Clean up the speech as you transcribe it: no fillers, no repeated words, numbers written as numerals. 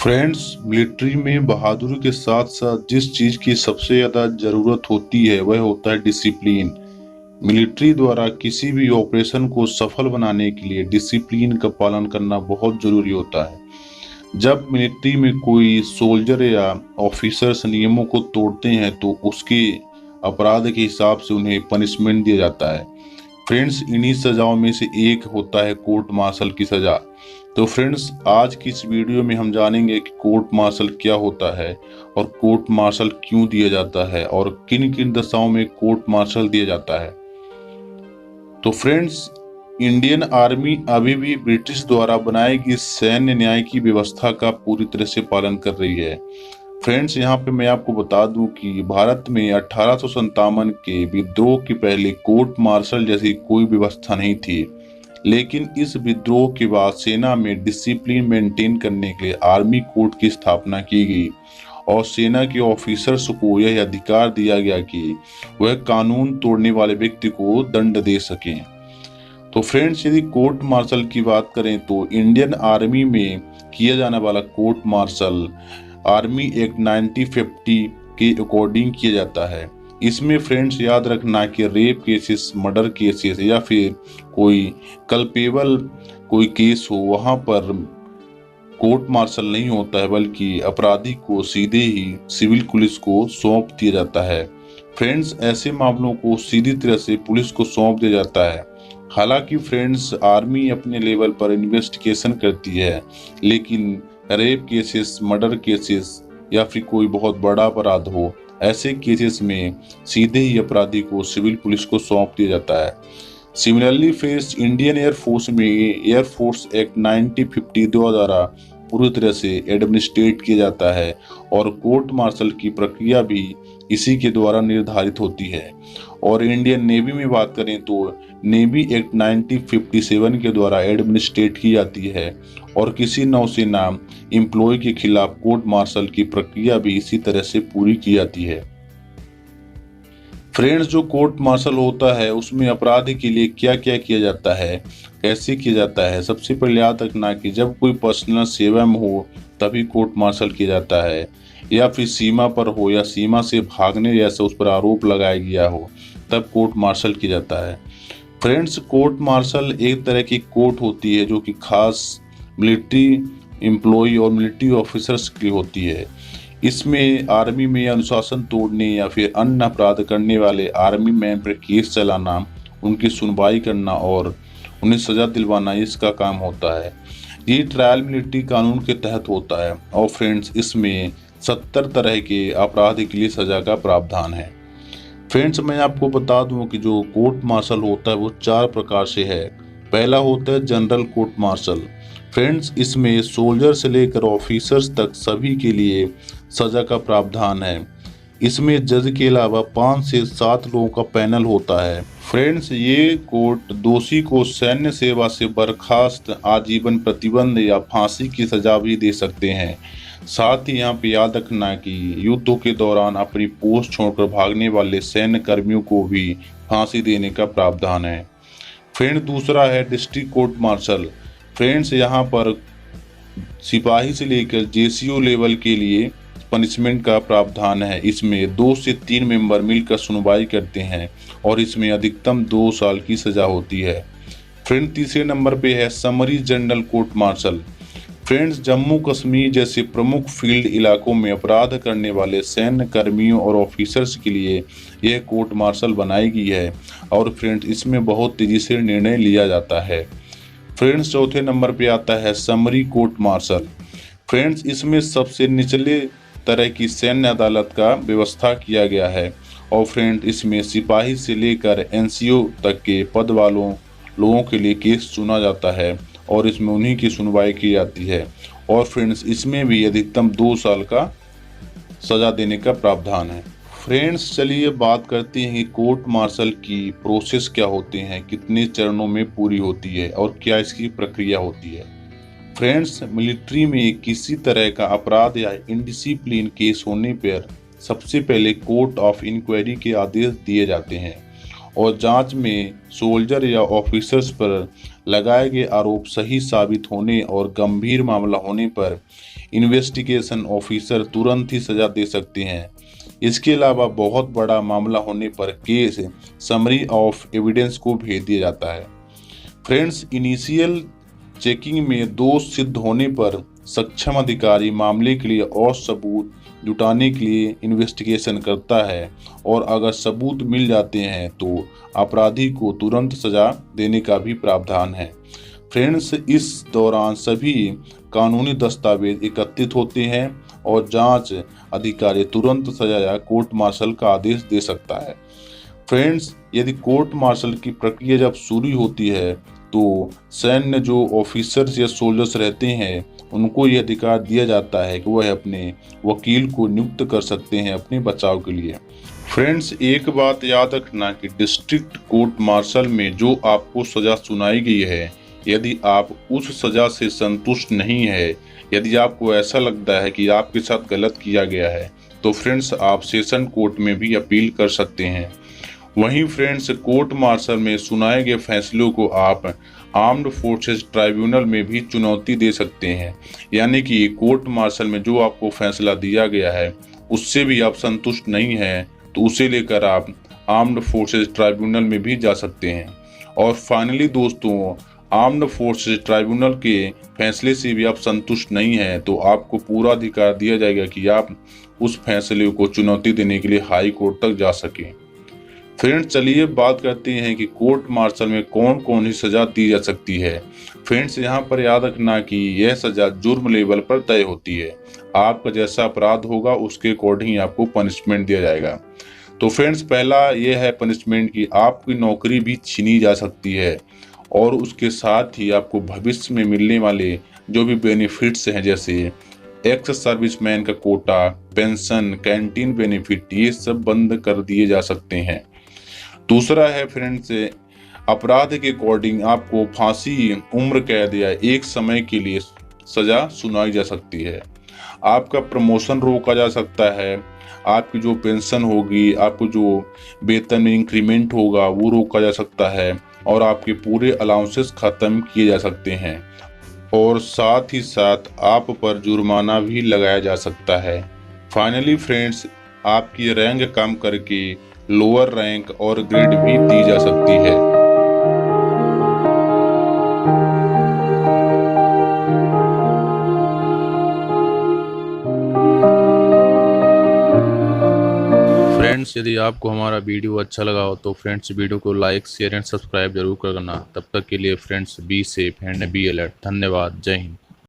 Friends, military में बहादुरी के साथ साथ जिस चीज की सबसे ज्यादा जरूरत होती है वह होता है डिसिप्लिन। मिलिट्री द्वारा किसी भी ऑपरेशन को सफल बनाने के लिए डिसिप्लिन का पालन करना बहुत जरूरी होता है। जब मिलिट्री में कोई सोल्जर या ऑफिसर्स नियमों को तोड़ते हैं तो उसके अपराध के हिसाब से उन्हें पनिशमेंट दिया जाता है। फ्रेंड्स, इन्हीं सजाओं में से एक होता है कोर्ट मार्शल की सजा। तो फ्रेंड्स, आज की इस वीडियो में हम जानेंगे कि कोर्ट मार्शल क्या होता है और कोर्ट मार्शल क्यों दिया जाता है और किन किन दशाओं में कोर्ट मार्शल दिया जाता है। तो फ्रेंड्स, इंडियन आर्मी अभी भी ब्रिटिश द्वारा बनाई गई सैन्य न्याय की व्यवस्था का पूरी तरह से पालन कर रही है। फ्रेंड्स, यहाँ पे मैं आपको बता दूं कि भारत में 1857 के विद्रोह के पहले कोर्ट मार्शल जैसी कोई व्यवस्था नहीं थी, लेकिन इस विद्रोह के बाद सेना में डिसिप्लिन मेंटेन करने के लिए आर्मी कोर्ट की स्थापना की गई और सेना के ऑफिसर्स को यह अधिकार दिया गया कि वह कानून तोड़ने वाले व्यक्ति को दंड दे सकें। तो फ्रेंड्स, यदि कोर्ट मार्शल की बात करें तो इंडियन आर्मी में किया जाने वाला कोर्ट मार्शल आर्मी एक्ट 1950 के अकॉर्डिंग किया जाता है। इसमें फ्रेंड्स याद रखना कि रेप केसेस, मर्डर केसेस या फिर कोई कल्पेबल कोई केस हो वहां पर कोर्ट मार्शल नहीं होता है, बल्कि अपराधी को सीधे ही सिविल पुलिस को सौंप दिया जाता है। फ्रेंड्स, ऐसे मामलों को सीधी तरह से पुलिस को सौंप दिया जाता है। हालांकि फ्रेंड्स, आर्मी अपने लेवल पर इन्वेस्टिगेशन करती है, लेकिन रेप केसेस, मर्डर केसेस या फिर कोई बहुत बड़ा अपराध हो, ऐसे केसेस में सीधे ही अपराधी को सिविल पुलिस को सौंप दिया जाता है। सिमिलरली फ्रेंड्स, इंडियन एयरफोर्स में एयरफोर्स एक्ट 1952 द्वारा पूरी तरह से एडमिनिस्ट्रेट किया जाता है और कोर्ट मार्शल की प्रक्रिया भी इसी के द्वारा निर्धारित होती है। और इंडियन नेवी में बात करें तो नेवी एक्ट 1957 के द्वारा एडमिनिस्ट्रेट की जाती है और किसी नौसेना एम्प्लॉय के खिलाफ कोर्ट मार्शल की प्रक्रिया भी इसी तरह से पूरी की जाती है। फ्रेंड्स, जो कोर्ट मार्शल होता है उसमें अपराध के लिए क्या क्या किया जाता है, कैसे किया जाता है। सबसे पहले याद रखना कि जब कोई पर्सनल सेवा में हो तभी कोर्ट मार्शल किया जाता है, या फिर सीमा पर हो या सीमा से भागने जैसा उस पर आरोप लगाया गया हो तब कोर्ट मार्शल किया जाता है। फ्रेंड्स, कोर्ट मार्शल एक तरह की कोर्ट होती है जो कि खास मिलिट्री एम्प्लॉय और मिलिट्री ऑफिसर्स की होती है। इसमें आर्मी में अनुशासन तोड़ने या फिर अन्य अपराध करने वाले आर्मी मैन पर केस चलाना, उनकी सुनवाई करना और उन्हें सजा दिलवाना इसका काम होता है। ये ट्रायल मिलिट्री कानून के तहत होता है और फ्रेंड्स, इसमें 70 तरह के अपराध के लिए सजा का प्रावधान है। फ्रेंड्स, मैं आपको बता दूं कि जो कोर्ट मार्शल होता है वो 4 प्रकार से है। पहला होता है जनरल कोर्ट मार्शल। फ्रेंड्स, इसमें सोल्जर से लेकर ऑफिसर्स तक सभी के लिए सजा का प्रावधान है। इसमें जज के अलावा 5 से 7 लोगों का पैनल होता है। फ्रेंड्स, ये कोर्ट दोषी को सैन्य सेवा से बर्खास्त, आजीवन प्रतिबंध या फांसी की सजा भी दे सकते हैं। साथ ही यहाँ पे याद रखना कि युद्धों के दौरान अपनी पोस्ट छोड़कर भागने वाले सैन्य कर्मियों को भी फांसी देने का प्रावधान है। फ्रेंड्स, दूसरा है डिस्ट्रिक्ट कोर्ट मार्शल। फ्रेंड्स, यहाँ पर सिपाही से लेकर जेसीओ लेवल के लिए पनिशमेंट का प्रावधान है। इसमें 2 से 3 मेंबर मिलकर सुनवाई करते हैं और इसमें अधिकतम 2 साल की सजा होती है। फ्रेंड, तीसरे नंबर पे है summary general court martial. Friends, Jammu Kashmir जैसे प्रमुख फील्ड इलाकों में अपराध करने वाले सैन्य कर्मियों और ऑफिसर्स के लिए यह कोर्ट मार्शल बनाई गई है और फ्रेंड्स, इसमें बहुत तेजी से निर्णय लिया जाता है। फ्रेंड्स, चौथे नंबर पे आता है समरी कोर्ट मार्शल। फ्रेंड्स, इसमें सबसे निचले तरह की सैन्य अदालत का व्यवस्था किया गया है और फ्रेंड्स, इसमें सिपाही से लेकर एनसीओ तक के पद वालों लोगों के लिए केस चुना जाता है और इसमें उन्हीं की सुनवाई की जाती है और फ्रेंड्स, इसमें भी अधिकतम 2 साल का सजा देने का प्रावधान है। फ्रेंड्स, चलिए बात करते हैं कि कोर्ट मार्शल की प्रोसेस क्या होते हैं, कितने चरणों में पूरी होती है और क्या इसकी प्रक्रिया होती है। फ्रेंड्स, मिलिट्री में किसी तरह का अपराध या इनडिसिप्लिन केस होने पर सबसे पहले कोर्ट ऑफ इंक्वायरी के आदेश दिए जाते हैं और जांच में सोल्जर या ऑफिसर्स पर लगाए गए आरोप सही साबित होने और गंभीर मामला होने पर इन्वेस्टिगेशन ऑफिसर तुरंत ही सजा दे सकते हैं। इसके अलावा बहुत बड़ा मामला होने पर केस समरी ऑफ एविडेंस को भेज दिया जाता है। फ्रेंड्स, इनिशियल चेकिंग में दोष सिद्ध होने पर सक्षम अधिकारी मामले के लिए और सबूत जुटाने के लिए इन्वेस्टिगेशन करता है और अगर सबूत मिल जाते हैं तो अपराधी को तुरंत सजा देने का भी प्रावधान है। फ्रेंड्स, इस दौरान सभी कानूनी दस्तावेज एकत्रित होते हैं और जांच अधिकारी तुरंत सजा या कोर्ट मार्शल का आदेश दे सकता है। फ्रेंड्स, यदि कोर्ट मार्शल की प्रक्रिया जब शुरू होती है तो सैन्य जो ऑफिसर्स या सोल्जर्स रहते हैं उनको यह अधिकार दिया जाता है कि वह अपने वकील को नियुक्त कर सकते हैं अपने बचाव के लिए। फ्रेंड्स, एक बात याद रखना कि डिस्ट्रिक्ट कोर्ट मार्शल में जो आपको सजा सुनाई गई है, यदि आप उस सजा से संतुष्ट नहीं है, यदि आपको ऐसा लगता है कि आपके साथ गलत किया गया है, तो फ्रेंड्स आप सेशन कोर्ट में भी अपील कर सकते हैं। वहीं फ्रेंड्स, कोर्ट मार्शल में सुनाए गए फैसलों को आप आर्म्ड फोर्सेस ट्राइब्यूनल में भी चुनौती दे सकते हैं, यानी कि कोर्ट मार्शल में जो आपको फैसला दिया गया है उससे भी आप संतुष्ट नहीं हैं तो उसे लेकर आप आर्म्ड फोर्सेस ट्राइब्यूनल में भी जा सकते हैं। और फाइनली दोस्तों, आर्म्ड फोर्सेस ट्राइब्यूनल के फैसले से भी आप संतुष्ट नहीं हैं तो आपको पूरा अधिकार दिया जाएगा कि आप उस फैसले को चुनौती देने के लिए हाई कोर्ट तक जा सकें। फ्रेंड्स, चलिए बात करते हैं कि कोर्ट मार्शल में कौन कौन सी सजा दी जा सकती है। फ्रेंड्स, यहाँ पर याद रखना कि यह सजा जुर्म लेवल पर तय होती है। आपका जैसा अपराध होगा उसके अकॉर्डिंग आपको पनिशमेंट दिया जाएगा। तो फ्रेंड्स, पहला यह है पनिशमेंट कि आपकी नौकरी भी छीनी जा सकती है और उसके साथ ही आपको भविष्य में मिलने वाले जो भी बेनिफिट्स हैं जैसे एक्स सर्विसमैन का कोटा, पेंशन, कैंटीन बेनिफिट, ये सब बंद कर दिए जा सकते हैं। दूसरा है फ्रेंड्स, अपराध के अकॉर्डिंग आपको फांसी, उम्र कैद या एक समय के लिए सजा सुनाई जा सकती है। आपका प्रमोशन रोका जा सकता है, आपकी जो पेंशन होगी, आपको जो वेतन में इंक्रीमेंट होगा वो रोका जा सकता है और आपके पूरे अलाउंसेस खत्म किए जा सकते हैं और साथ ही साथ आप पर जुर्माना भी लगाया जा सकता है। फाइनली फ्रेंड्स, आपकी रैंक कम करके लोअर रैंक और ग्रेड भी दी जा सकती है। फ्रेंड्स, यदि आपको हमारा वीडियो अच्छा लगा हो तो फ्रेंड्स वीडियो को लाइक, शेयर एंड सब्सक्राइब जरूर करना। तब तक के लिए friends be safe and be alert. धन्यवाद। जय हिंद।